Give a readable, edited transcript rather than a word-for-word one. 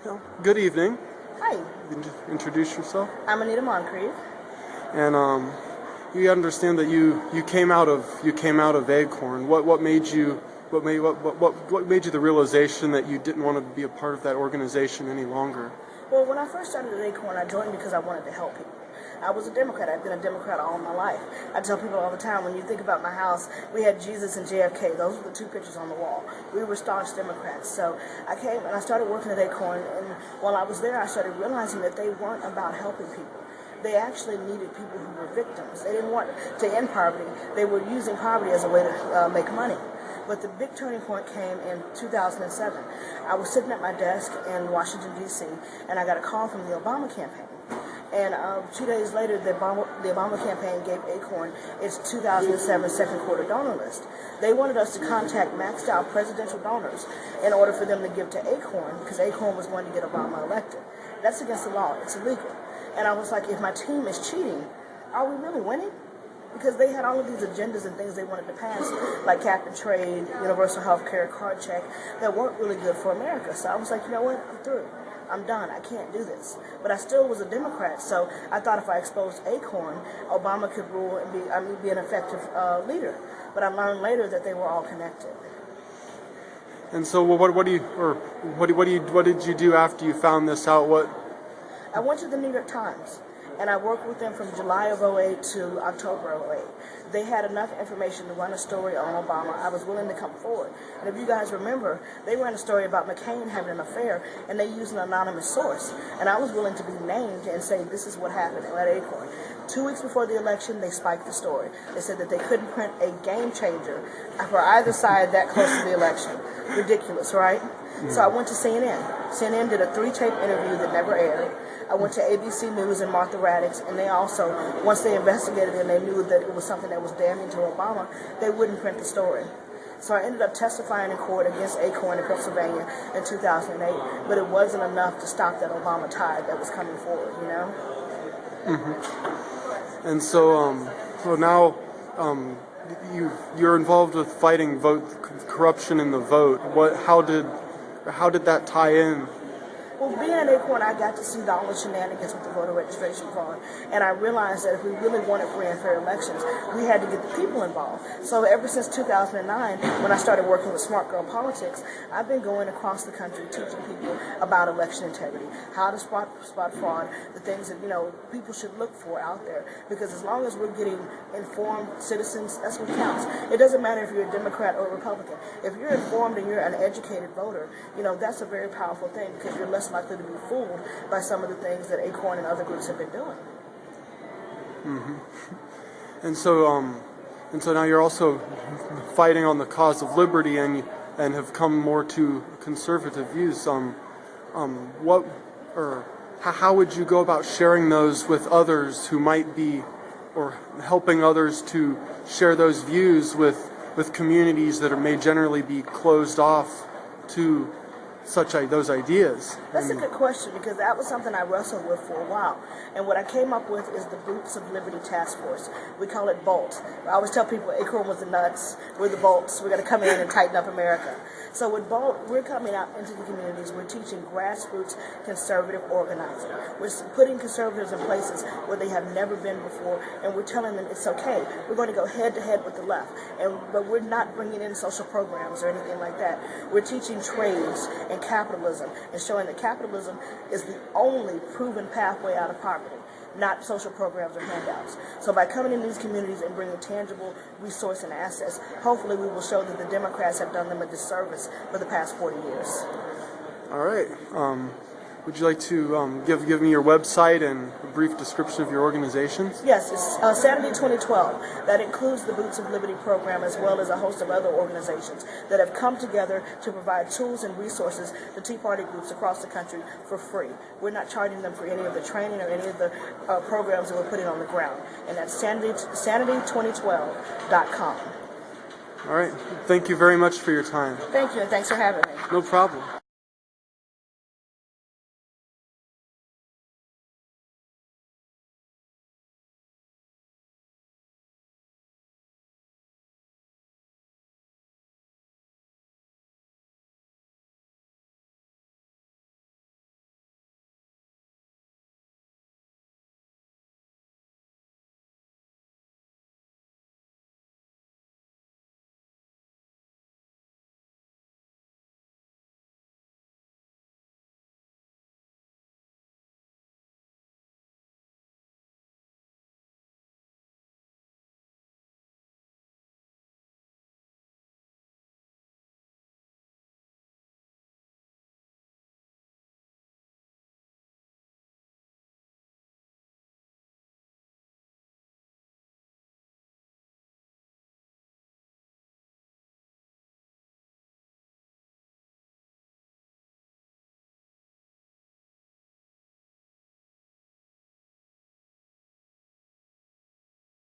Well, good evening. Hi, You can just introduce yourself. I'm Anita MonCrief. And you understand that you came out of ACORN. What made you what made you the realization that you didn't want to be a part of that organization any longer? Well, when I first started at ACORN, I joined because I wanted to help people. I was a Democrat. I've been a Democrat all my life. I tell people all the time, when you think about my house, we had Jesus and JFK. Those were the two pictures on the wall. We were staunch Democrats. So I came and I started working at ACORN, and while I was there, I started realizing that they weren't about helping people. They actually needed people who were victims. They didn't want to end poverty. They were using poverty as a way to make money. But the big turning point came in 2007. I was sitting at my desk in Washington, D.C., and I got a call from the Obama campaign. And 2 days later, the Obama campaign gave ACORN its 2007 second quarter donor list. They wanted us to contact maxed out presidential donors in order for them to give to ACORN, because ACORN was going to get Obama elected. That's against the law. It's illegal. And I was like, if my team is cheating, are we really winning? Because they had all of these agendas and things they wanted to pass, like cap and trade, universal health care, card check, that weren't really good for America. So I was like, you know what? I'm through. I'm done. I can't do this. But I still was a Democrat, so I thought if I exposed ACORN, Obama could rule and be an effective leader. But I learned later that they were all connected. And so, what did you do after you found this out? I went to the New York Times, and I worked with them from July of 2008 to October of 2008. They had enough information to run a story on Obama. I was willing to come forward. And if you guys remember, they ran a story about McCain having an affair, and they used an anonymous source. And I was willing to be named and say, this is what happened at ACORN. 2 weeks before the election, they spiked the story. They said that they couldn't print a game changer for either side that close to the election. Ridiculous, right? So I went to CNN. CNN did a 3-tape interview that never aired. I went to ABC News and Martha Raddatz, and they also, once they investigated it and they knew that it was something that was damning to Obama, they wouldn't print the story. So I ended up testifying in court against ACORN in Pennsylvania in 2008, but it wasn't enough to stop that Obama tide that was coming forward, you know? Mm-hmm. And so now you're involved with fighting corruption in the vote. How did that tie in? Well, being at ACORN, I got to see all the shenanigans with the voter registration form, and I realized that if we really wanted free and fair elections, we had to get the people involved. So ever since 2009, when I started working with Smart Girl Politics, I've been going across the country teaching people about election integrity, how to spot fraud, the things that, people should look for out there. Because as long as we're getting informed citizens, that's what counts. It doesn't matter if you're a Democrat or a Republican. If you're informed and you're an educated voter, that's a very powerful thing, because you're less likely to be fooled by some of the things that ACORN and other groups have been doing. Mm-hmm. And so now you're also fighting on the cause of liberty, and have come more to conservative views. How would you go about sharing those with others who might be, or helping others to share those views with communities that may generally be closed off to those ideas? That's a good question, because that was something I wrestled with for a while. And what I came up with is the Boots of Liberty Task Force. We call it BOLT. I always tell people ACORN was the nuts, we're the bolts, we're going to come in and tighten up America. So with BOLT, we're coming out into the communities, we're teaching grassroots conservative organizing. We're putting conservatives in places where they have never been before, and we're telling them it's okay. We're going to go head to head with the left, but we're not bringing in social programs or anything like that. We're teaching trades and capitalism, and showing that capitalism is the only proven pathway out of poverty, not social programs or handouts. So by coming in these communities and bringing tangible resource and assets, hopefully we will show that the Democrats have done them a disservice for the past 40 years. All right. Would you like to give me your website and a brief description of your organizations? Yes, it's Saturday 2012. That includes the Boots of Liberty program, as well as a host of other organizations that have come together to provide tools and resources to Tea Party groups across the country for free. We're not charging them for any of the training or any of the programs that we're putting on the ground. And that's Sanity2012.com. All right. Thank you very much for your time. Thank you, and thanks for having me. No problem.